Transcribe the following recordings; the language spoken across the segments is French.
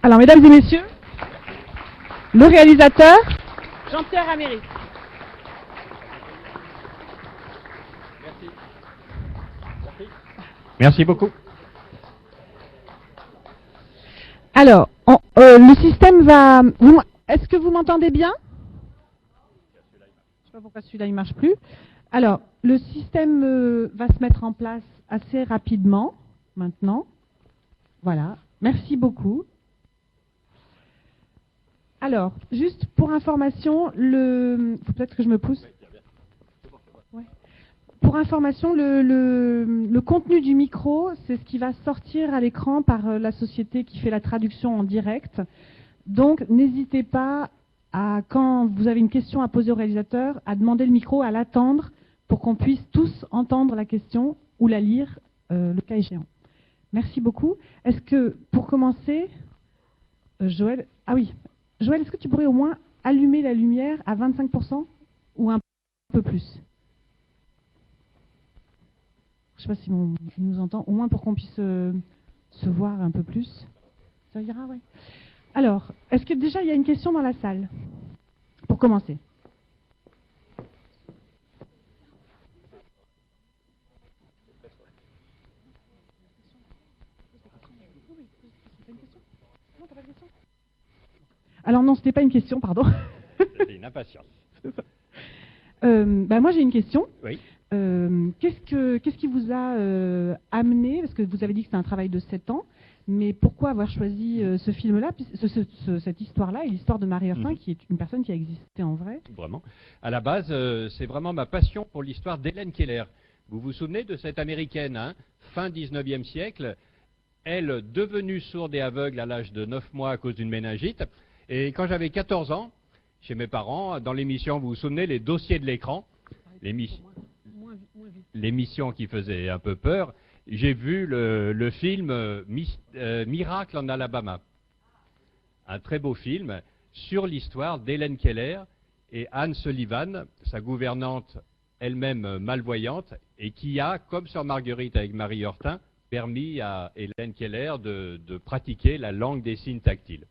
Alors, mesdames et messieurs, le réalisateur, Jean-Pierre Améry. Merci. Merci beaucoup. Alors, le système va... Est-ce que vous m'entendez bien? Je ne sais pas pourquoi celui-là ne marche plus. Alors, le système va se mettre en place assez rapidement, maintenant. Voilà, merci beaucoup. Alors, juste pour information, faut peut-être que je me pousse. Ouais. Pour information, le contenu du micro, c'est ce qui va sortir à l'écran par la société qui fait la traduction en direct. Donc, n'hésitez pas, quand vous avez une question à poser au réalisateur, à demander le micro, à l'attendre pour qu'on puisse tous entendre la question ou la lire, le cas échéant. Merci beaucoup. Est-ce que, pour commencer, Joël... Ah oui, Joël, est-ce que tu pourrais au moins allumer la lumière à 25% ou un peu plus? Je ne sais pas si on nous entend, au moins pour qu'on puisse se voir un peu plus. Ça ira, oui. Alors, est-ce que déjà il y a une question dans la salle? Pour commencer. Alors non, ce n'est pas une question, pardon. C'était une impatience. Moi j'ai une question. Oui. Qu'est-ce qui vous a amené, parce que vous avez dit que c'est un travail de 7 ans, mais pourquoi avoir choisi ce film-là, cette histoire-là, et l'histoire de Marie Heurtin, qui est une personne qui a existé en vrai? Vraiment. À la base, c'est vraiment ma passion pour l'histoire d'Hélène Keller. Vous vous souvenez de cette américaine, hein, fin 19e siècle, elle devenue sourde et aveugle à l'âge de 9 mois à cause d'une méningite. Et quand j'avais 14 ans, chez mes parents, dans l'émission, vous vous souvenez, les dossiers de l'écran, l'émission qui faisait un peu peur, j'ai vu le film Miracle en Alabama. Un très beau film sur l'histoire d'Hélène Keller et Anne Sullivan, sa gouvernante elle-même malvoyante, et qui a, comme Sœur Marguerite avec Marie Heurtin, permis à Hélène Keller de pratiquer la langue des signes tactiles.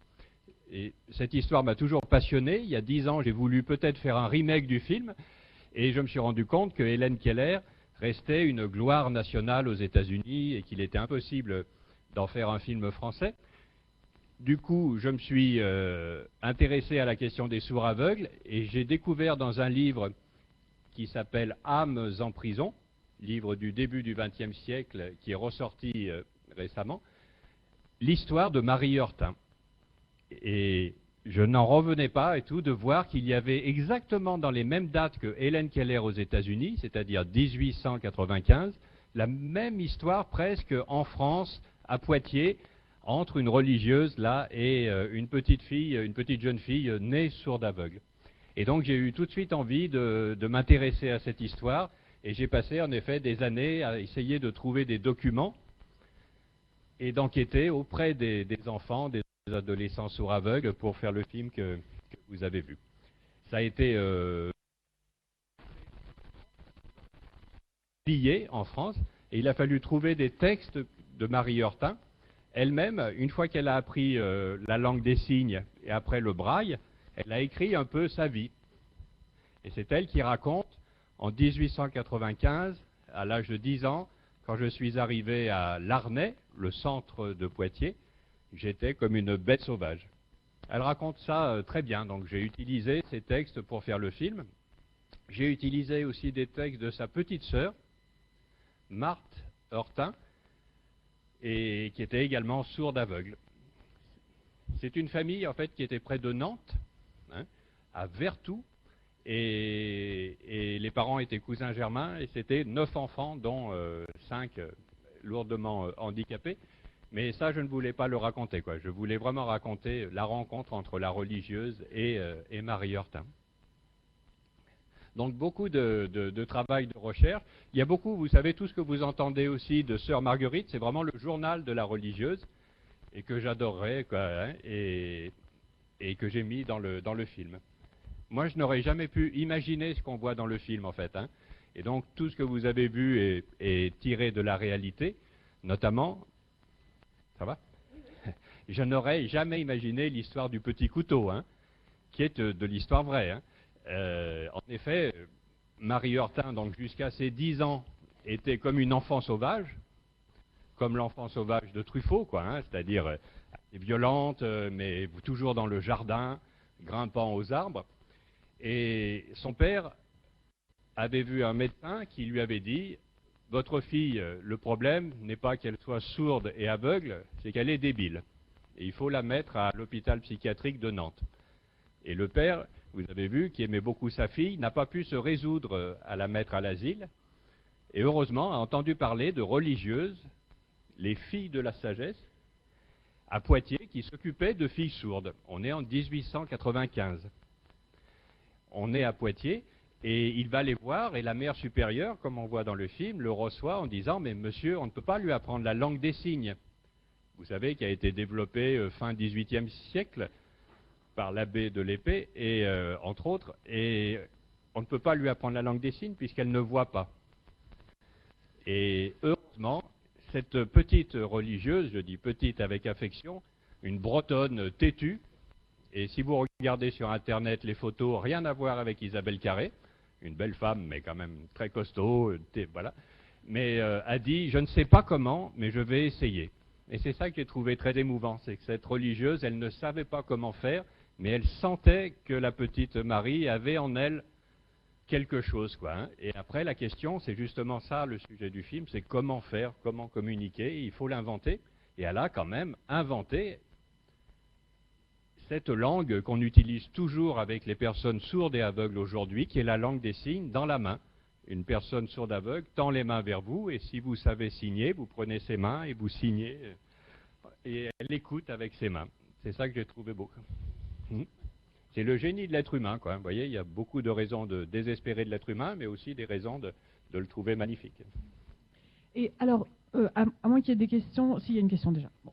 Et cette histoire m'a toujours passionné. Il y a 10 ans, j'ai voulu peut-être faire un remake du film, et je me suis rendu compte que Hélène Keller restait une gloire nationale aux États-Unis et qu'il était impossible d'en faire un film français. Du coup, je me suis intéressé à la question des sourds aveugles et j'ai découvert dans un livre qui s'appelle Âmes en prison, livre du début du XXe siècle qui est ressorti récemment, l'histoire de Marie Heurtin. Et je n'en revenais pas et tout de voir qu'il y avait exactement dans les mêmes dates que Hélène Keller aux États-Unis, c'est-à-dire 1895, la même histoire presque en France, à Poitiers, entre une religieuse là et une petite jeune fille née sourde aveugle. Et donc j'ai eu tout de suite envie de m'intéresser à cette histoire et j'ai passé en effet des années à essayer de trouver des documents et d'enquêter auprès des enfants, des adolescents sourds aveugles pour faire le film que vous avez vu. Ça a été publié en France et il a fallu trouver des textes de Marie Heurtin. Elle-même, une fois qu'elle a appris la langue des signes et après le braille, elle a écrit un peu sa vie. Et c'est elle qui raconte, en 1895, à l'âge de 10 ans, quand je suis arrivé à Larnay, le centre de Poitiers, j'étais comme une bête sauvage. Elle raconte ça très bien, donc j'ai utilisé ces textes pour faire le film. J'ai utilisé aussi des textes de sa petite sœur, Marthe Heurtin, et qui était également sourde aveugle. C'est une famille en fait qui était près de Nantes, hein, à Vertou, et les parents étaient cousins germains, et c'était 9 enfants, dont 5 lourdement handicapés. Mais ça, je ne voulais pas le raconter, quoi. Je voulais vraiment raconter la rencontre entre la religieuse et Marie Heurtin. Donc beaucoup de travail de recherche. Il y a beaucoup, vous savez, tout ce que vous entendez aussi de Sœur Marguerite, c'est vraiment le journal de la religieuse, et que j'adorerais, quoi, hein, et que j'ai mis dans le film. Moi, je n'aurais jamais pu imaginer ce qu'on voit dans le film, en fait, hein. Et donc, tout ce que vous avez vu est tiré de la réalité, notamment... Ça va? Je n'aurais jamais imaginé l'histoire du petit couteau, hein, qui est de l'histoire vraie. Hein. En effet, Marie Hortin, donc jusqu'à ses 10 ans, était comme une enfant sauvage, comme l'enfant sauvage de Truffaut, quoi, hein, c'est-à-dire assez violente, mais toujours dans le jardin, grimpant aux arbres. Et son père avait vu un médecin qui lui avait dit « Votre fille, le problème n'est pas qu'elle soit sourde et aveugle, c'est qu'elle est débile. Et il faut la mettre à l'hôpital psychiatrique de Nantes. » Et le père, vous avez vu, qui aimait beaucoup sa fille, n'a pas pu se résoudre à la mettre à l'asile. Et heureusement, a entendu parler de religieuses, les filles de la sagesse, à Poitiers, qui s'occupaient de filles sourdes. On est en 1895. On est à Poitiers, et il va les voir, et la mère supérieure, comme on voit dans le film, le reçoit en disant « Mais monsieur, on ne peut pas lui apprendre la langue des signes. » Vous savez, qui a été développée fin XVIIIe siècle par l'abbé de l'Épée, et entre autres, et on ne peut pas lui apprendre la langue des signes puisqu'elle ne voit pas. Et heureusement, cette petite religieuse, je dis petite avec affection, une bretonne têtue, et si vous regardez sur Internet les photos, rien à voir avec Isabelle Carré, une belle femme, mais quand même très costaud, voilà, mais a dit « Je ne sais pas comment, mais je vais essayer ». Et c'est ça que j'ai trouvé très émouvant, c'est que cette religieuse, elle ne savait pas comment faire, mais elle sentait que la petite Marie avait en elle quelque chose, quoi. Hein. Et après, la question, c'est justement ça, le sujet du film, c'est comment faire, comment communiquer, il faut l'inventer. Et elle a quand même inventé cette langue qu'on utilise toujours avec les personnes sourdes et aveugles aujourd'hui, qui est la langue des signes dans la main. Une personne sourde aveugle tend les mains vers vous, et si vous savez signer, vous prenez ses mains et vous signez, et elle écoute avec ses mains. C'est ça que j'ai trouvé beau. C'est le génie de l'être humain, quoi. Vous voyez, il y a beaucoup de raisons de désespérer de l'être humain, mais aussi des raisons de le trouver magnifique. Et alors, à moins qu'il y ait des questions, s'il y a une question déjà. Bon.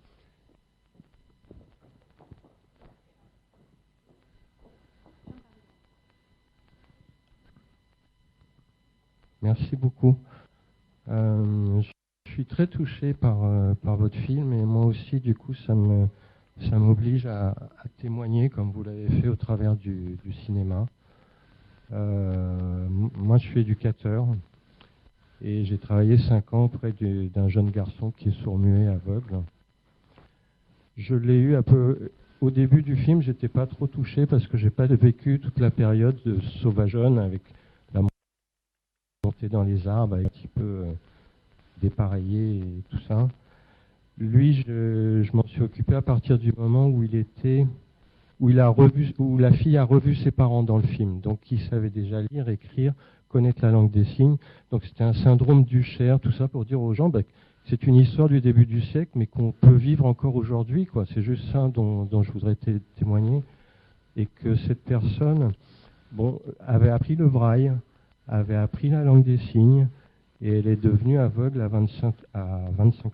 Merci beaucoup. Je suis très touché par votre film et moi aussi, du coup, ça m'oblige à témoigner comme vous l'avez fait au travers du cinéma. Moi, je suis éducateur et j'ai travaillé 5 ans auprès d'un jeune garçon qui est sourd-muet aveugle. Je l'ai eu un peu... Au début du film, j'étais pas trop touché parce que j'ai pas vécu toute la période de sauvageonne avec la montée dans les arbres, avec un petit peu dépareillé et tout ça. Lui, je m'en suis occupé à partir du moment où où la fille a revu ses parents dans le film. Donc, il savait déjà lire, écrire, connaître la langue des signes. Donc, c'était un syndrome d'Usher, tout ça pour dire aux gens, c'est une histoire du début du siècle, mais qu'on peut vivre encore aujourd'hui, quoi. C'est juste ça dont je voudrais témoigner. Et que cette personne, avait appris le braille, avait appris la langue des signes, et elle est devenue aveugle à 25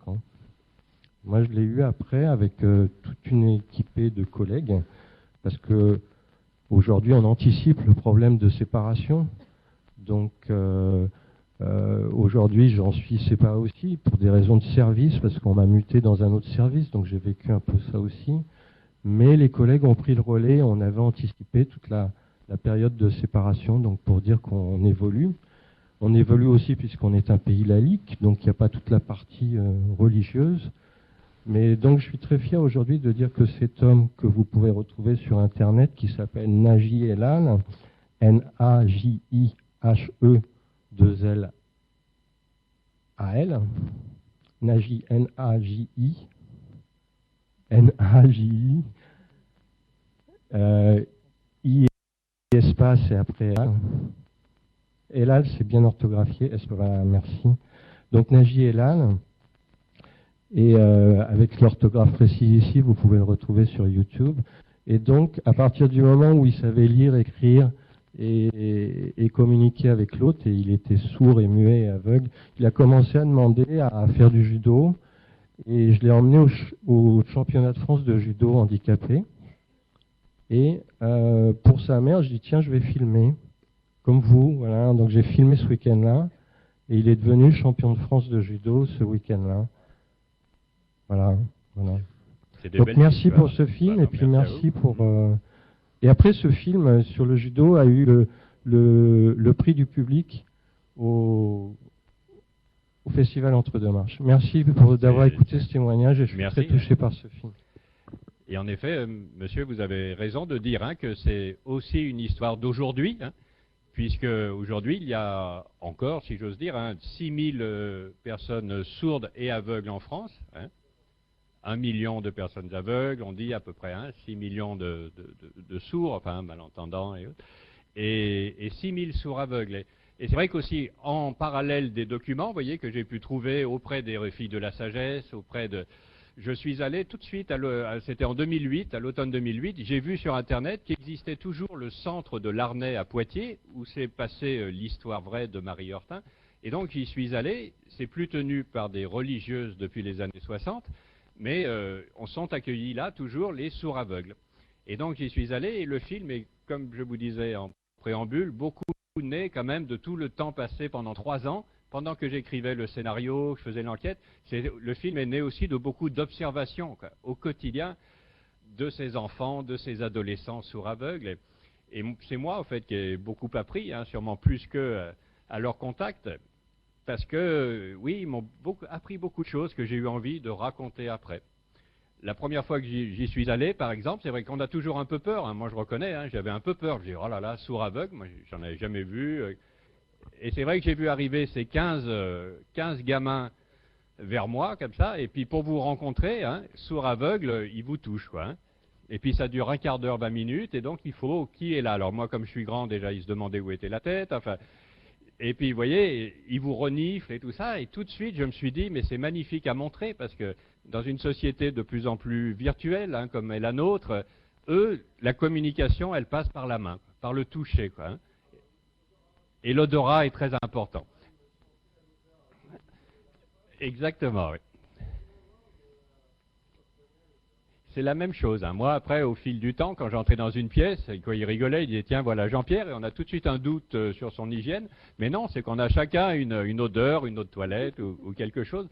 ans. Moi, je l'ai eu après avec toute une équipée de collègues, parce que aujourd'hui, on anticipe le problème de séparation. Donc, aujourd'hui, j'en suis séparé aussi pour des raisons de service, parce qu'on m'a muté dans un autre service, donc j'ai vécu un peu ça aussi. Mais les collègues ont pris le relais, on avait anticipé toute la période de séparation, donc pour dire qu'on évolue. On évolue aussi puisqu'on est un pays laïque, donc il n'y a pas toute la partie religieuse. Mais donc je suis très fier aujourd'hui de dire que cet homme que vous pouvez retrouver sur Internet, qui s'appelle Naji Elal, N-A-J-I-H-E-2-L-A-L, Naji, N-A-J-I, N-A-J-I, I espace et après Elal. Elal, c'est bien orthographié, voilà, merci. Donc Naji Elal, et avec l'orthographe précise ici, vous pouvez le retrouver sur YouTube. Et donc, à partir du moment où il savait lire, écrire et communiquer avec l'autre, et il était sourd et muet et aveugle, il a commencé à demander à faire du judo. Et je l'ai emmené au championnat de France de judo handicapé. Et pour sa mère, je dis tiens, je vais filmer, comme vous. Voilà. Donc j'ai filmé ce week-end-là. Et il est devenu champion de France de judo ce week-end-là. Voilà. c'est des Donc belles merci histoires. pour ce film, Voilà, et puis merci à merci vous. pour... Et après, ce film sur le judo a eu le prix du public au Festival Entre Deux Marches. Merci d'avoir écouté ce témoignage, et je suis Merci, très touché par ce film. Et en effet, monsieur, vous avez raison de dire hein, que c'est aussi une histoire d'aujourd'hui, hein, puisque aujourd'hui, il y a encore, si j'ose dire, hein, 6000 personnes sourdes et aveugles en France. Hein, 1 million de personnes aveugles, on dit à peu près, hein, 6 millions de sourds, enfin malentendants et autres, et 6000 sourds aveugles. Et c'est vrai qu'aussi, en parallèle des documents, vous voyez, que j'ai pu trouver auprès des filles de la sagesse, auprès de... Je suis allé tout de suite, c'était en 2008, à l'automne 2008, j'ai vu sur Internet qu'il existait toujours le centre de l'Arnais à Poitiers, où s'est passée l'histoire vraie de Marie Hortin. Et donc j'y suis allé, c'est plus tenu par des religieuses depuis les années 60, mais on sont accueillis là toujours les sourds aveugles. Et donc j'y suis allé, et le film est, comme je vous disais en préambule, beaucoup né quand même de tout le temps passé pendant 3 ans, pendant que j'écrivais le scénario, que je faisais l'enquête. Le film est né aussi de beaucoup d'observations au quotidien de ces enfants, de ces adolescents sourds aveugles. Et c'est moi, en fait, qui ai beaucoup appris, hein, sûrement plus que à leur contact, parce que, oui, ils m'ont appris beaucoup de choses que j'ai eu envie de raconter après. La première fois que j'y suis allé, par exemple, c'est vrai qu'on a toujours un peu peur. Hein. Moi, je reconnais, hein, j'avais un peu peur. Je dis, oh là là, sourd aveugle, moi, j'en avais jamais vu. Et c'est vrai que j'ai vu arriver ces 15 gamins vers moi, comme ça, et puis pour vous rencontrer, hein, sourd aveugle, ils vous touchent, quoi. Hein. Et puis ça dure un quart d'heure, 20 minutes, et donc il faut qui est là. Alors moi, comme je suis grand, déjà, ils se demandaient où était la tête, enfin... Et puis, vous voyez, ils vous reniflent et tout ça. Et tout de suite, je me suis dit, mais c'est magnifique à montrer, parce que dans une société de plus en plus virtuelle, hein, comme est la nôtre, eux, la communication, elle passe par la main, par le toucher, quoi. Hein. Et l'odorat est très important. Exactement, oui. C'est la même chose. Hein. Moi, après, au fil du temps, quand j'entrais dans une pièce, quand il rigolait, il disait, tiens, voilà Jean-Pierre, et on a tout de suite un doute sur son hygiène. Mais non, c'est qu'on a chacun une odeur, une eau de toilette ou quelque chose.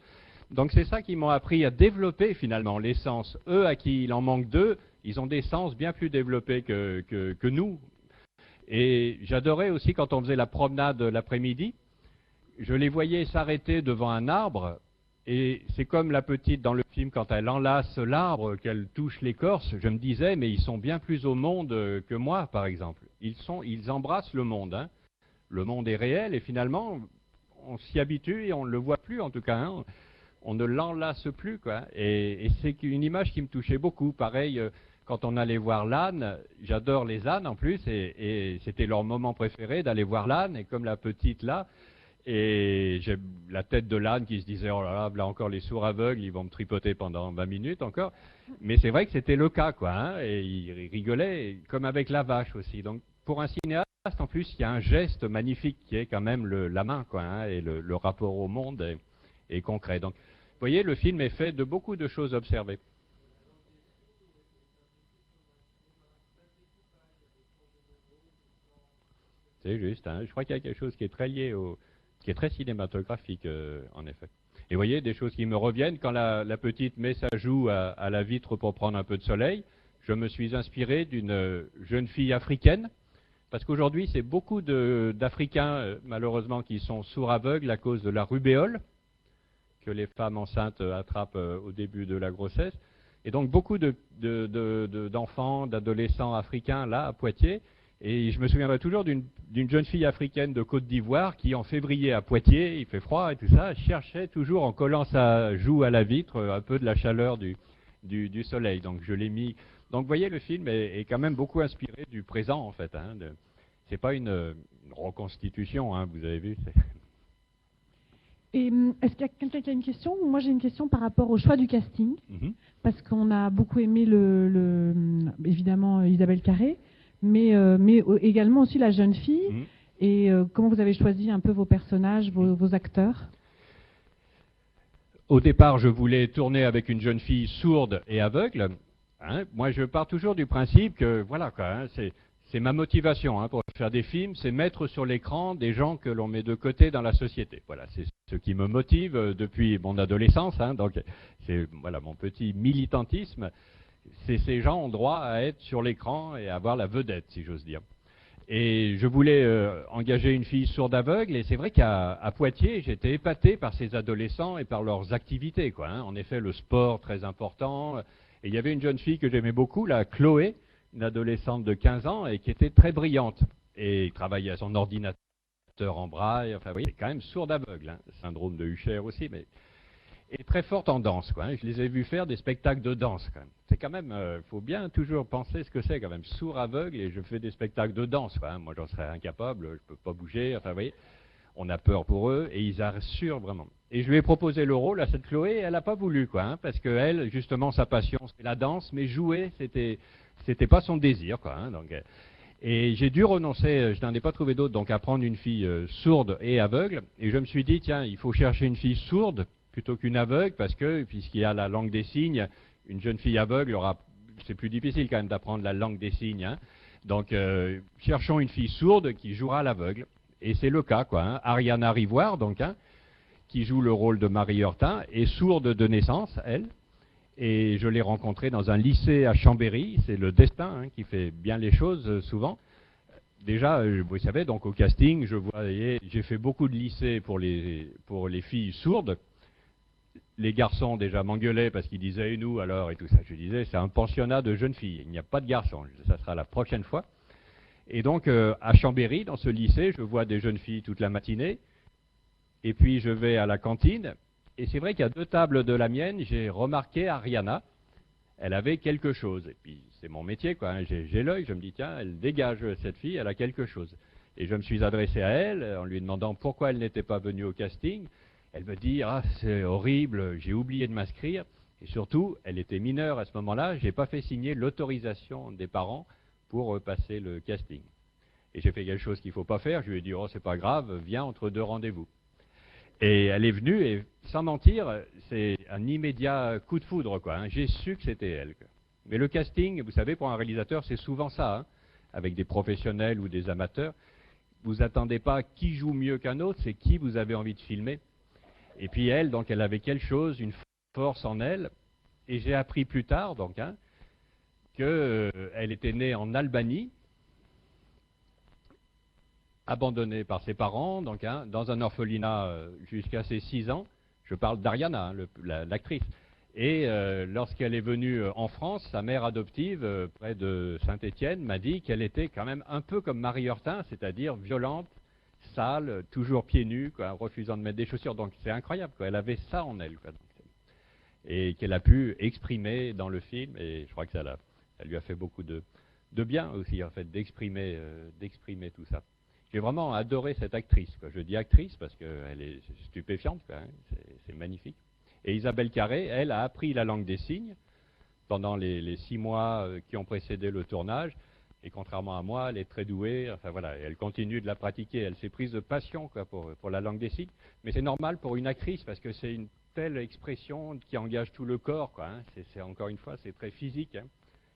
Donc c'est ça qui m'ont appris à développer finalement les sens. Eux, à qui il en manque 2, ils ont des sens bien plus développés que nous. Et j'adorais aussi quand on faisait la promenade l'après-midi, je les voyais s'arrêter devant un arbre. Et c'est comme la petite dans le film, quand elle enlace l'arbre, qu'elle touche l'écorce, je me disais, mais ils sont bien plus au monde que moi, par exemple. Ils embrassent le monde. Hein. Le monde est réel, et finalement, on s'y habitue et on ne le voit plus, en tout cas. Hein. On ne l'enlace plus, quoi. Et c'est une image qui me touchait beaucoup. Pareil, quand on allait voir l'âne, j'adore les ânes en plus, et c'était leur moment préféré d'aller voir l'âne, et comme la petite là, et j'ai la tête de l'âne qui se disait, oh là là, là encore les sourds aveugles, ils vont me tripoter pendant 20 minutes encore. Mais c'est vrai que c'était le cas, quoi, hein, et ils rigolaient, comme avec la vache aussi. Donc pour un cinéaste, en plus, il y a un geste magnifique qui est quand même la main, quoi, hein, et le rapport au monde est concret. Donc, vous voyez, le film est fait de beaucoup de choses observées. C'est juste, hein, je crois qu'il y a quelque chose qui est très lié qui est très cinématographique, en effet. Et vous voyez, des choses qui me reviennent, quand la petite met sa joue à la vitre pour prendre un peu de soleil, je me suis inspiré d'une jeune fille africaine, parce qu'aujourd'hui, c'est beaucoup d'Africains, malheureusement, qui sont sourds aveugles à cause de la rubéole, que les femmes enceintes attrapent au début de la grossesse. Et donc, beaucoup d'enfants, d'adolescents africains, là, à Poitiers. Et je me souviendrai toujours d'une jeune fille africaine de Côte d'Ivoire qui, en février à Poitiers, il fait froid et tout ça, cherchait toujours, en collant sa joue à la vitre, un peu de la chaleur du soleil. Donc je l'ai mis. Donc vous voyez, le film est quand même beaucoup inspiré du présent, en fait. Hein, c'est pas une reconstitution, hein, vous avez vu. Et est-ce qu'il y a quelqu'un qui a une question? Moi, j'ai une question par rapport au choix du casting, parce qu'on a beaucoup aimé évidemment Isabelle Carré, mais également aussi la jeune fille. Et comment vous avez choisi un peu vos personnages, vos acteurs? Au départ, je voulais tourner avec une jeune fille sourde et aveugle. Hein. Moi, je pars toujours du principe que, voilà, quoi, hein, c'est ma motivation pour faire des films, c'est mettre sur l'écran des gens que l'on met de côté dans la société. Voilà, c'est ce qui me motive depuis mon adolescence. Donc, c'est voilà mon petit militantisme. Ces gens ont droit à être sur l'écran et à avoir la vedette, si j'ose dire. Et je voulais engager une fille sourde aveugle, et c'est vrai qu'à Poitiers, j'étais épaté par ces adolescents et par leurs activités, quoi. En effet, le sport, très important. Et il y avait une jeune fille que j'aimais beaucoup, là, Chloé, une adolescente de 15 ans, et qui était très brillante. Et travaillait à son ordinateur en braille. Enfin, vous voyez, c'est quand même sourde aveugle, syndrome de Usher aussi, mais... Et très forte en danse, quoi. Je les ai vus faire des spectacles de danse, quand même. C'est quand même, faut bien toujours penser ce que c'est, quand même. Sourd, aveugle, et je fais des spectacles de danse, quoi. Moi, j'en serais incapable, je peux pas bouger. Enfin, vous voyez, on a peur pour eux, et ils assurent vraiment. Et je lui ai proposé le rôle à cette Chloé, et elle n'a pas voulu, quoi, parce que elle, justement, sa passion, c'est la danse, mais jouer, c'était pas son désir, quoi. Donc, et j'ai dû renoncer, je n'en ai pas trouvé d'autre, donc à prendre une fille sourde et aveugle. Et je me suis dit, tiens, il faut chercher une fille sourde plutôt qu'une aveugle, parce que, puisqu'il y a la langue des signes, une jeune fille aveugle c'est plus difficile quand même d'apprendre la langue des signes. Donc, cherchons une fille sourde qui jouera l'aveugle. Et c'est le cas, quoi. Ariana Rivoire, donc, qui joue le rôle de Marie Heurtin, est sourde de naissance, elle. Et je l'ai rencontrée dans un lycée à Chambéry. C'est le destin qui fait bien les choses souvent. Déjà, vous savez, donc au casting, j'ai fait beaucoup de lycées pour les filles sourdes. Les garçons déjà m'engueulaient parce qu'ils disaient « et nous alors ?» et tout ça. Je disais « c'est un pensionnat de jeunes filles, il n'y a pas de garçons, ça sera la prochaine fois ». Et donc à Chambéry, dans ce lycée, je vois des jeunes filles toute la matinée, et puis je vais à la cantine, et c'est vrai qu'à 2 tables de la mienne, j'ai remarqué Ariana, elle avait quelque chose, et puis c'est mon métier, quoi. J'ai l'œil, je me dis « tiens, elle dégage cette fille, elle a quelque chose ». Et je me suis adressé à elle en lui demandant pourquoi elle n'était pas venue au casting. Elle me dit « ah, c'est horrible, j'ai oublié de m'inscrire ». Et surtout, elle était mineure à ce moment-là, je n'ai pas fait signer l'autorisation des parents pour passer le casting. Et j'ai fait quelque chose qu'il ne faut pas faire, je lui ai dit « oh, c'est pas grave, viens entre 2 rendez-vous ». Et elle est venue, et sans mentir, c'est un immédiat coup de foudre, quoi. J'ai su que c'était elle, quoi. Mais le casting, vous savez, pour un réalisateur, c'est souvent ça, avec des professionnels ou des amateurs. Vous attendez pas qui joue mieux qu'un autre, c'est qui vous avez envie de filmer. Et puis elle, donc, elle avait quelque chose, une force en elle. Et j'ai appris plus tard, donc, qu'elle était née en Albanie, abandonnée par ses parents, donc, dans un orphelinat jusqu'à ses 6 ans. Je parle d'Ariana, l'actrice. Et lorsqu'elle est venue en France, sa mère adoptive, près de Saint-Étienne, m'a dit qu'elle était quand même un peu comme Marie Heurtin, c'est-à-dire violente, sale, toujours pieds nus, quoi, refusant de mettre des chaussures. Donc c'est incroyable, quoi. Elle avait ça en elle, quoi. Et qu'elle a pu exprimer dans le film, et je crois que ça lui a fait beaucoup de bien aussi, en fait, d'exprimer tout ça. J'ai vraiment adoré cette actrice, quoi. Je dis actrice parce qu'elle est stupéfiante, quoi, c'est magnifique. Et Isabelle Carré, elle, a appris la langue des signes pendant les 6 mois qui ont précédé le tournage. Et contrairement à moi, elle est très douée, enfin voilà, elle continue de la pratiquer, elle s'est prise de passion, quoi, pour la langue des signes. Mais c'est normal pour une actrice, parce que c'est une telle expression qui engage tout le corps, quoi. C'est encore une fois, c'est très physique.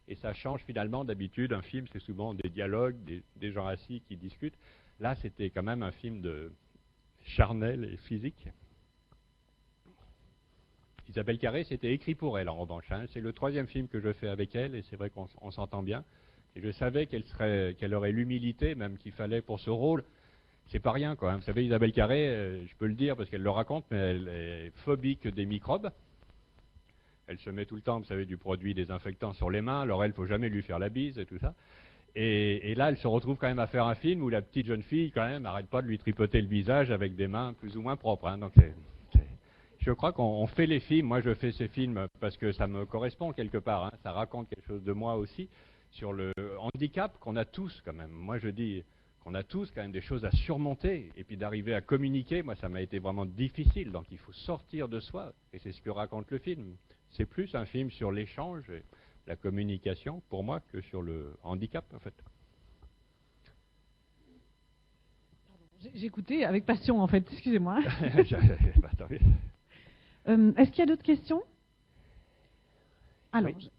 Et ça change finalement. D'habitude, un film, c'est souvent des dialogues, des gens assis qui discutent. Là, c'était quand même un film charnel et physique. Isabelle Carré, c'était écrit pour elle, en revanche. C'est le 3e film que je fais avec elle, et c'est vrai qu'on s'entend bien. Et je savais qu'elle aurait l'humilité, même qu'il fallait pour ce rôle. C'est pas rien, quoi. Vous savez, Isabelle Carré, je peux le dire parce qu'elle le raconte, mais elle est phobique des microbes. Elle se met tout le temps, vous savez, du produit désinfectant sur les mains. Alors elle, faut jamais lui faire la bise et tout ça. Et là, elle se retrouve quand même à faire un film où la petite jeune fille, quand même, n'arrête pas de lui tripoter le visage avec des mains plus ou moins propres. Donc je crois qu'on fait les films. Moi, je fais ces films parce que ça me correspond quelque part. Ça raconte quelque chose de moi aussi, sur le handicap qu'on a tous quand même. Moi, je dis qu'on a tous quand même des choses à surmonter, et puis d'arriver à communiquer, moi, ça m'a été vraiment difficile. Donc, il faut sortir de soi, et c'est ce que raconte le film. C'est plus un film sur l'échange et la communication, pour moi, que sur le handicap, en fait. J'écoutais avec passion, en fait, excusez-moi. Est-ce qu'il y a d'autres questions? Alors, oui.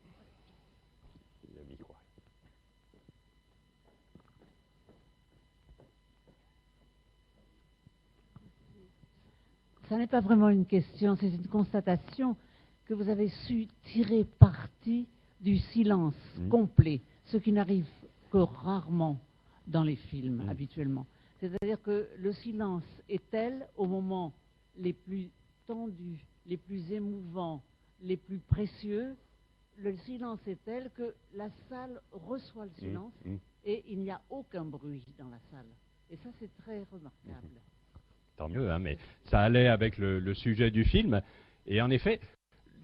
ça n'est pas vraiment une question, c'est une constatation que vous avez su tirer parti du silence complet, ce qui n'arrive que rarement dans les films habituellement. C'est-à-dire que le silence est tel au moment les plus tendus, les plus émouvants, les plus précieux, le silence est tel que la salle reçoit le silence et il n'y a aucun bruit dans la salle. Et ça, c'est très remarquable. Tant mieux, hein, mais ça allait avec le sujet du film. Et en effet,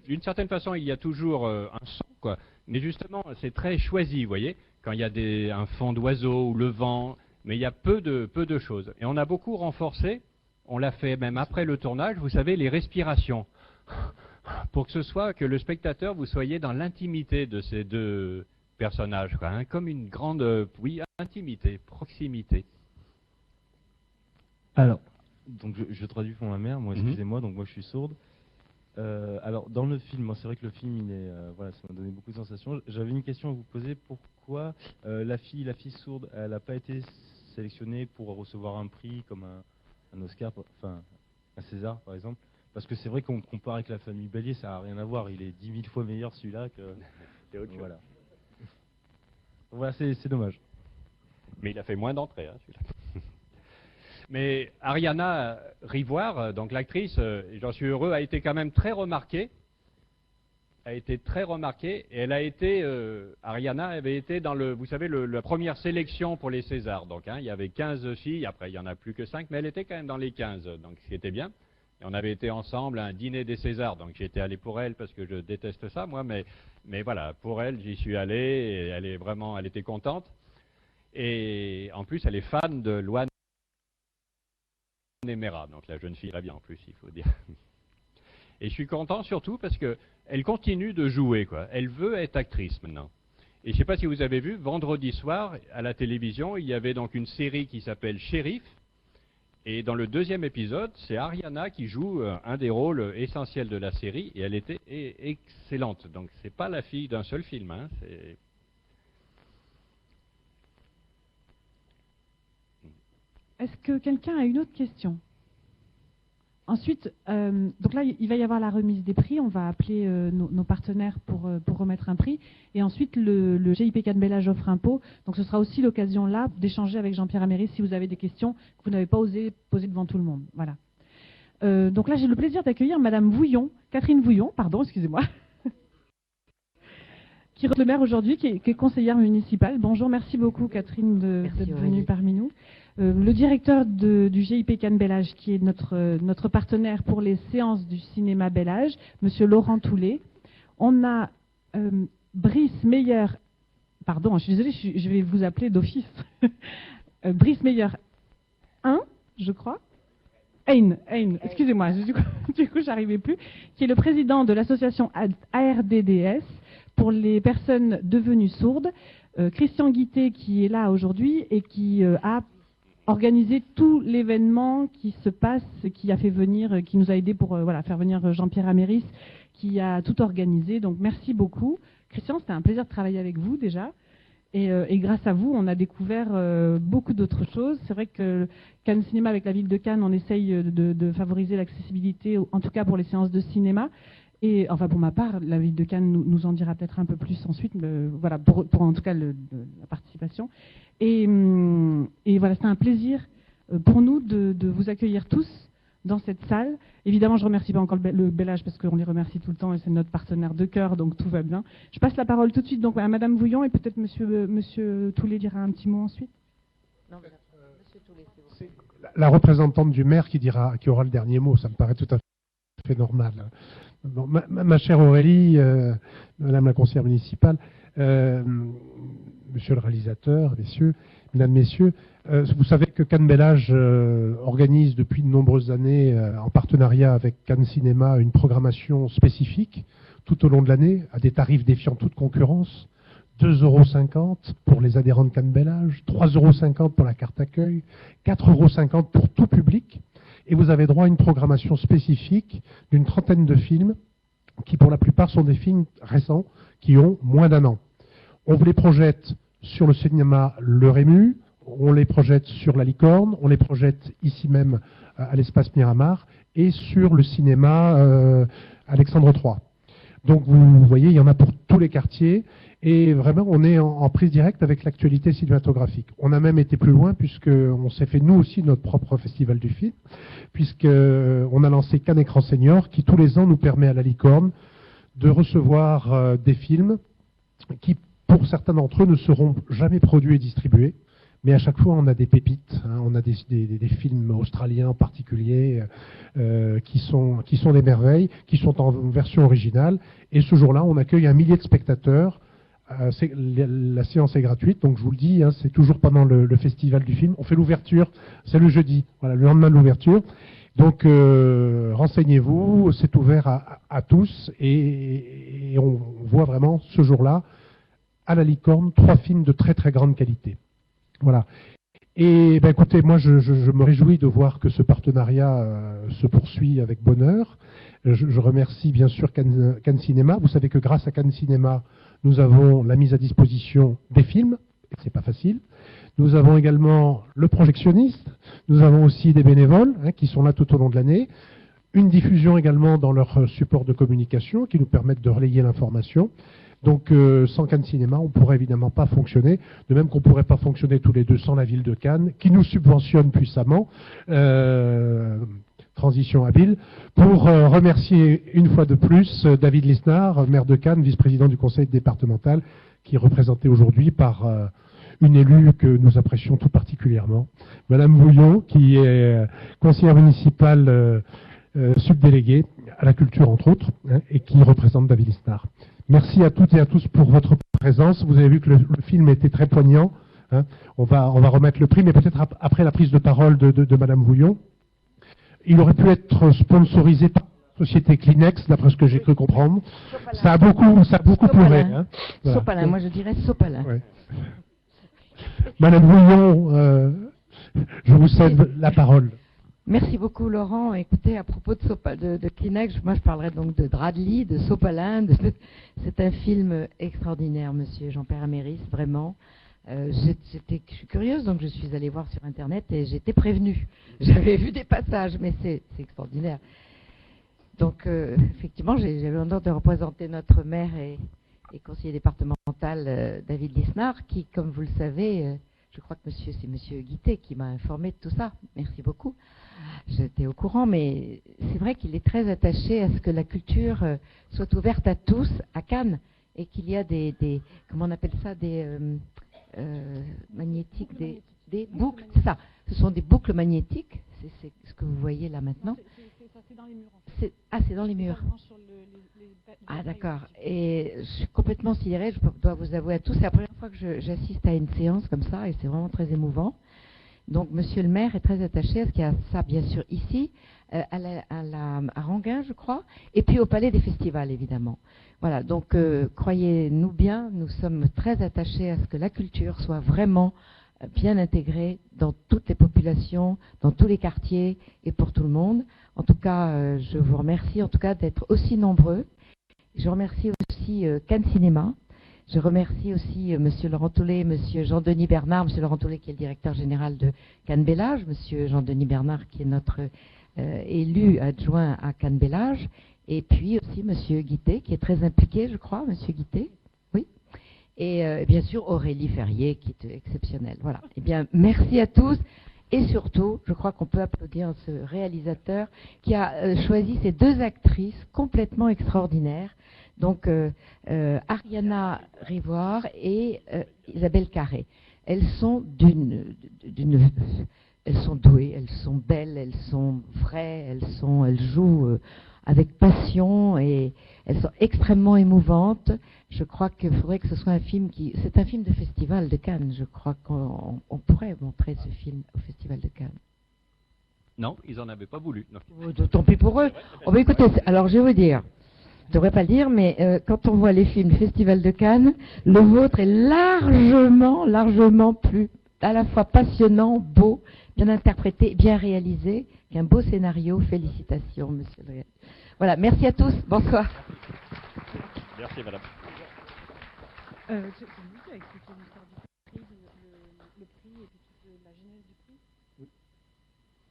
d'une certaine façon, il y a toujours un son, quoi. Mais justement, c'est très choisi, vous voyez, quand il y a un fond d'oiseau ou le vent, mais il y a peu de choses. Et on a beaucoup renforcé, on l'a fait même après le tournage, vous savez, les respirations. Pour que ce soit, que le spectateur, vous soyez dans l'intimité de ces deux personnages, quoi, hein, comme une grande, intimité, proximité. Alors, donc je traduis pour ma mère, moi excusez-moi, donc moi je suis sourde. Alors dans le film, moi c'est vrai que le film, il est, voilà, ça m'a donné beaucoup de sensations. J'avais une question à vous poser, pourquoi la fille sourde, elle n'a pas été sélectionnée pour recevoir un prix comme un Oscar, enfin un César par exemple? Parce que c'est vrai qu'on compare avec La Famille Bélier, ça n'a rien à voir, il est 10 000 fois meilleur celui-là que... Voilà. Voilà, c'est dommage. Mais il a fait moins d'entrées, hein, celui-là. Mais Ariana Rivoire, donc l'actrice, j'en suis heureux, a été quand même très remarquée. A été très remarquée. Et elle a été, Ariana avait été dans vous savez, la première sélection pour les Césars. Donc, hein, il y avait 15 filles, après il n'y en a plus que 5, mais elle était quand même dans les 15, donc ce qui était bien. Et on avait été ensemble à un dîner des Césars, donc j'y étais allé pour elle parce que je déteste ça, moi, mais voilà, pour elle, j'y suis allé et elle était contente. Et en plus, elle est fan de Luan Nemera, donc la jeune fille très bien en plus, il faut dire. Et je suis content surtout parce qu'elle continue de jouer, quoi. Elle veut être actrice maintenant. Et je ne sais pas si vous avez vu, vendredi soir, à la télévision, il y avait donc une série qui s'appelle Shérif. Et dans le deuxième épisode, c'est Ariana qui joue un des rôles essentiels de la série. Et elle était excellente. Donc c'est pas la fille d'un seul film, hein, c'est... Est-ce que quelqu'un a une autre question? Ensuite, donc là, il va y avoir la remise des prix. On va appeler nos partenaires pour remettre un prix. Et ensuite, le GIP Cannes Bellage offre un pot. Donc ce sera aussi l'occasion là d'échanger avec Jean-Pierre Améris si vous avez des questions que vous n'avez pas osé poser devant tout le monde. Voilà. Donc là, j'ai le plaisir d'accueillir Madame Vouillon, Catherine Vouillon, pardon, excusez-moi, qui est le maire aujourd'hui, qui est conseillère municipale. Bonjour, merci beaucoup Catherine d'être venue parmi nous. Le directeur du GIP Cannes Bellage, qui est notre partenaire pour les séances du cinéma Bellage, Monsieur Laurent Toulet. On a Brice Meyer, pardon, je suis désolée, je vais vous appeler d'office. Brice Meyer 1, je crois. Hein, excusez-moi, du coup, j'arrivais plus, qui est le président de l'association ARDDS pour les personnes devenues sourdes. Christian Guité, qui est là aujourd'hui et qui a organisé tout l'événement qui se passe, qui a fait venir, qui nous a aidé pour faire venir Jean-Pierre Améris, qui a tout organisé. Donc merci beaucoup. Christian, c'était un plaisir de travailler avec vous déjà. Et grâce à vous, on a découvert beaucoup d'autres choses. C'est vrai que Cannes Cinéma, avec la ville de Cannes, on essaye de favoriser l'accessibilité, en tout cas pour les séances de cinéma. Et enfin, pour ma part, la ville de Cannes nous en dira peut-être un peu plus ensuite, voilà, pour en tout cas la participation. Et voilà, c'est un plaisir pour nous de vous accueillir tous dans cette salle. Évidemment, je ne remercie pas encore le Bellage parce qu'on les remercie tout le temps et c'est notre partenaire de cœur, donc tout va bien. Je passe la parole tout de suite donc, à Madame Vouillon et peut-être Monsieur Toulet dira un petit mot ensuite. Non, Monsieur Toulet, c'est la représentante du maire qui aura le dernier mot, ça me paraît tout à fait normal. Bon, ma chère Aurélie, Madame la conseillère municipale, Monsieur le réalisateur, Mesdames, Messieurs, vous savez que Cannes Bellage organise depuis de nombreuses années, en partenariat avec Cannes Cinéma, une programmation spécifique tout au long de l'année, à des tarifs défiant toute concurrence. 2,50 € pour les adhérents de Cannes Bellage, 3,50 € pour la carte accueil, 4,50 € pour tout public. Et vous avez droit à une programmation spécifique d'une trentaine de films qui, pour la plupart, sont des films récents qui ont moins d'1 an. On vous les projette sur le cinéma Le Rému, on les projette sur la Licorne, on les projette ici même à l'espace Miramar et sur le cinéma Alexandre III. Donc vous voyez, il y en a pour tous les quartiers et vraiment on est en prise directe avec l'actualité cinématographique. On a même été plus loin puisqu'on s'est fait nous aussi notre propre festival du film, puisqu'on a lancé Cannes Écran Senior qui tous les ans nous permet à la Licorne de recevoir des films qui pour certains d'entre eux ne seront jamais produits et distribués. Mais à chaque fois, on a des pépites. On a des films australiens en particulier qui sont des merveilles, qui sont en version originale. Et ce jour-là, on accueille 1 millier de spectateurs. La séance est gratuite, donc je vous le dis, c'est toujours pendant le festival du film. On fait l'ouverture, c'est le jeudi, voilà, le lendemain de l'ouverture. Donc renseignez-vous, c'est ouvert à tous et on voit vraiment ce jour-là, à la Licorne, 3 films de très très grande qualité. Voilà. Et ben écoutez, moi je me réjouis de voir que ce partenariat se poursuit avec bonheur. Je remercie bien sûr Cannes Cinéma. Vous savez que grâce à Cannes Cinéma, nous avons la mise à disposition des films, et c'est pas facile. Nous avons également le projectionniste. Nous avons aussi des bénévoles qui sont là tout au long de l'année. Une diffusion également dans leur support de communication qui nous permettent de relayer l'information. Donc sans Cannes Cinéma, on ne pourrait évidemment pas fonctionner, de même qu'on ne pourrait pas fonctionner tous les deux sans la ville de Cannes, qui nous subventionne puissamment, transition habile, pour remercier une fois de plus David Lisnard, maire de Cannes, vice-président du conseil départemental, qui est représenté aujourd'hui par une élue que nous apprécions tout particulièrement, Madame Bouillon, qui est conseillère municipale subdéléguée à la culture, entre autres, et qui représente David Lisnard. Merci à toutes et à tous pour votre présence. Vous avez vu que le film était très poignant. On va remettre le prix, mais peut-être après la prise de parole de Madame Bouillon. Il aurait pu être sponsorisé par la société Kleenex, d'après ce que j'ai cru comprendre. Sopalin. Ça a beaucoup pleuré. Voilà. Sopalin, moi je dirais Sopalin. Ouais. Madame Bouillon, je vous cède la parole. Merci beaucoup Laurent. Écoutez, à propos de Kleenex, moi je parlerai donc de Dradley, de Sopalin. C'est un film extraordinaire, monsieur Jean-Pierre Améris, vraiment. Je suis curieuse, donc je suis allée voir sur Internet et j'étais prévenue. J'avais vu des passages, mais c'est extraordinaire. Donc effectivement, j'ai l'honneur de représenter notre maire et conseiller départemental David Lisnard, qui, comme vous le savez, je crois que c'est monsieur Guittet qui m'a informé de tout ça. Merci beaucoup. J'étais au courant, mais c'est vrai qu'il est très attaché à ce que la culture soit ouverte à tous à Cannes et qu'il y a des comment on appelle ça, des magnétiques, des boucles, c'est ça. Ce sont des boucles magnétiques, c'est ce que vous voyez là maintenant. C'est dans les murs. C'est dans les murs. Ah d'accord. Et je suis complètement sidérée, je dois vous avouer à tous, c'est la première fois que j'assiste à une séance comme ça et c'est vraiment très émouvant. Donc monsieur le maire est très attaché à ce qu'il y a ça bien sûr ici, à Ranguin je crois, et puis au Palais des Festivals évidemment. Voilà, donc croyez-nous bien, nous sommes très attachés à ce que la culture soit vraiment bien intégrée dans toutes les populations, dans tous les quartiers et pour tout le monde. En tout cas, je vous remercie en tout cas d'être aussi nombreux. Je remercie aussi Cannes Cinéma. Je remercie aussi monsieur Laurent Toulet, monsieur Jean-Denis Bernard, monsieur Laurent Toulet qui est le directeur général de Cannes Bellage, monsieur Jean-Denis Bernard qui est notre élu adjoint à Cannes Bellage, et puis aussi monsieur Guittet qui est très impliqué, je crois, monsieur Guittet, oui, et bien sûr Aurélie Ferrier qui est exceptionnelle. Voilà. Eh bien, merci à tous. Et surtout, je crois qu'on peut applaudir ce réalisateur qui a choisi ces 2 actrices complètement extraordinaires. Donc, Ariana Rivoire et Isabelle Carré. Elles sont elles sont douées, elles sont belles, elles sont vraies, elles jouent avec passion et elles sont extrêmement émouvantes. Je crois qu'il faudrait que ce soit un film c'est un film de festival de Cannes. Je crois qu'on pourrait montrer ce film au festival de Cannes. Non, ils n'en avaient pas voulu. Tant pis pour eux. Oh, écoutez, alors je vais vous dire. Je ne devrais pas le dire, mais quand on voit les films du Festival de Cannes, le vôtre est largement plus, à la fois passionnant, beau, bien interprété, bien réalisé, qu'un beau scénario. Félicitations, monsieur le... Voilà, merci à tous. Bonsoir. Merci, madame. J'ai expliqué l'histoire du prix, le prix et puis tout ça.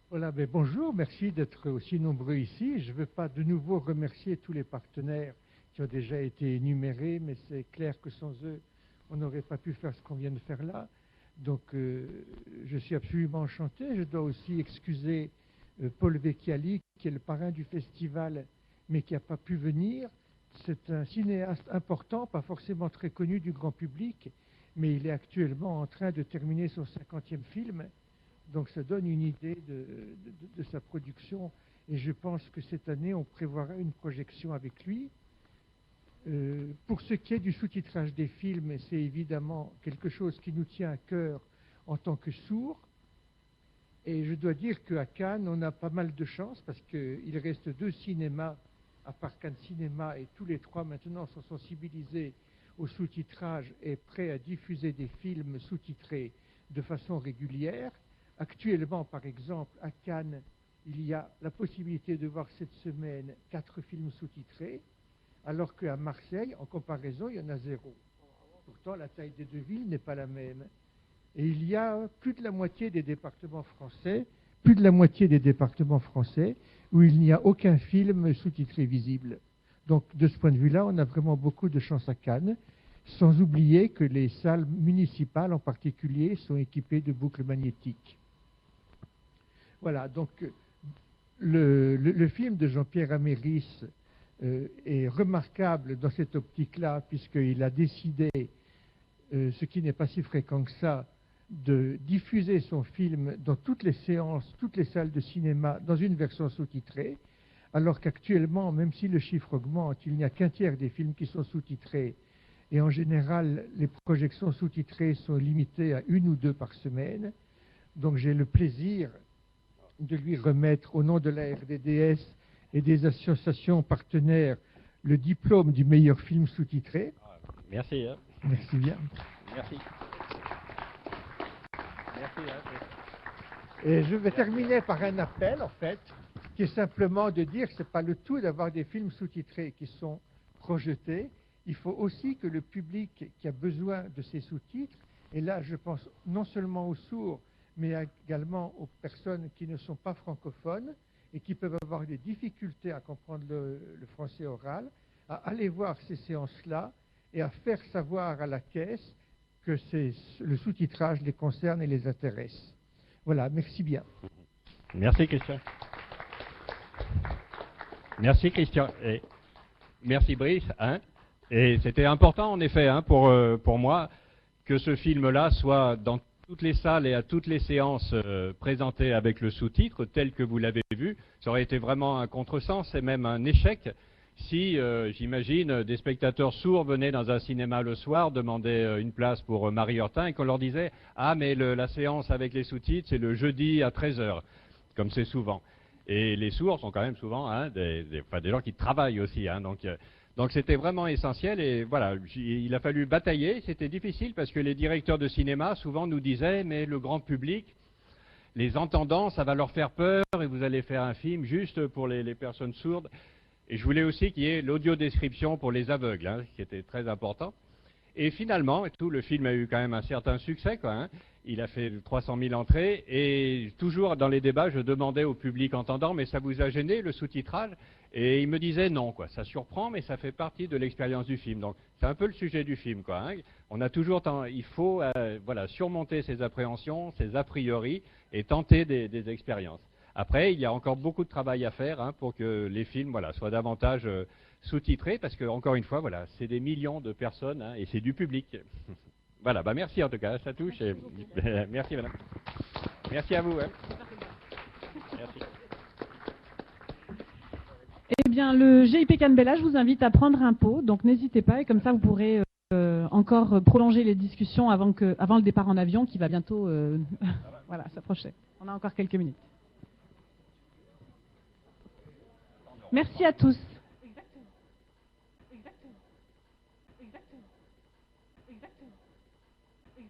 Voilà, ben bonjour, merci d'être aussi nombreux ici. Je ne veux pas de nouveau remercier tous les partenaires qui ont déjà été énumérés, mais c'est clair que sans eux, on n'aurait pas pu faire ce qu'on vient de faire là. Donc, je suis absolument enchanté. Je dois aussi excuser Paul Vecchiali, qui est le parrain du festival, mais qui n'a pas pu venir. C'est un cinéaste important, pas forcément très connu du grand public, mais il est actuellement en train de terminer son 50e film. Donc ça donne une idée de sa production. Et je pense que cette année, on prévoira une projection avec lui. Pour ce qui est du sous-titrage des films, c'est évidemment quelque chose qui nous tient à cœur en tant que sourds. Et je dois dire qu'à Cannes, on a pas mal de chance parce qu'il reste 2 cinémas, à part Cannes Cinéma, et tous les 3 maintenant sont sensibilisés au sous-titrage et prêts à diffuser des films sous-titrés de façon régulière. Actuellement, par exemple, à Cannes, il y a la possibilité de voir cette semaine 4 films sous-titrés, alors qu'à Marseille, en comparaison, il y en a 0. Pourtant, la taille des 2 villes n'est pas la même. Et il y a plus de la moitié des départements français, où il n'y a aucun film sous-titré visible. Donc, de ce point de vue-là, on a vraiment beaucoup de chance à Cannes, sans oublier que les salles municipales, en particulier, sont équipées de boucles magnétiques. Voilà, donc le film de Jean-Pierre Améris est remarquable dans cette optique-là, puisqu'il a décidé, ce qui n'est pas si fréquent que ça, de diffuser son film dans toutes les séances, toutes les salles de cinéma, dans une version sous-titrée, alors qu'actuellement, même si le chiffre augmente, il n'y a qu'un tiers des films qui sont sous-titrés, et en général, les projections sous-titrées sont limitées à 1 ou 2 par semaine. Donc j'ai le plaisir de lui remettre, au nom de la RDDS et des associations partenaires, le diplôme du meilleur film sous-titré. Merci. Hein. Merci bien. Merci. Merci. Et je vais terminer par un appel, en fait, qui est simplement de dire que ce n'est pas le tout d'avoir des films sous-titrés qui sont projetés. Il faut aussi que le public qui a besoin de ces sous-titres, et là je pense non seulement aux sourds, mais également aux personnes qui ne sont pas francophones et qui peuvent avoir des difficultés à comprendre le français oral, à aller voir ces séances-là et à faire savoir à la caisse que le sous-titrage les concerne et les intéresse. Voilà, merci bien. Merci Christian. Merci Christian. Et merci Brice. Hein. Et c'était important en effet pour moi que ce film-là soit dans toutes les salles et à toutes les séances présentées avec le sous-titre tel que vous l'avez vu. Ça aurait été vraiment un contresens et même un échec si, j'imagine, des spectateurs sourds venaient dans un cinéma le soir, demandaient une place pour Marie Hortin et qu'on leur disait « Ah, mais la séance avec les sous-titres, c'est le jeudi à 13 h, comme c'est souvent. Et les sourds sont quand même souvent des gens qui travaillent aussi. Donc c'était vraiment essentiel et voilà, il a fallu batailler. C'était difficile parce que les directeurs de cinéma souvent nous disaient « Mais le grand public, les entendants, ça va leur faire peur et vous allez faire un film juste pour les personnes sourdes. » Et je voulais aussi qu'il y ait l'audio-description pour les aveugles, ce qui était très important. Et finalement, le film a eu quand même un certain succès, quoi. Il a fait 300 000 entrées. Et toujours dans les débats, je demandais au public entendant, mais ça vous a gêné le sous-titrage? Et il me disait non, quoi. Ça surprend, mais ça fait partie de l'expérience du film. Donc c'est un peu le sujet du film, quoi. On a toujours, il faut surmonter ses appréhensions, ses a priori, et tenter des expériences. Après, il y a encore beaucoup de travail à faire pour que les films soient davantage sous-titrés, parce que encore une fois, c'est des millions de personnes et c'est du public. Voilà, merci en tout cas, ça touche. Merci madame. Merci à vous. Merci. Eh bien, le GIP Cannes Bella, je vous invite à prendre un pot, donc n'hésitez pas, et comme ça vous pourrez encore prolonger les discussions avant le départ en avion qui va bientôt s'approcher. On a encore quelques minutes. Merci à tous.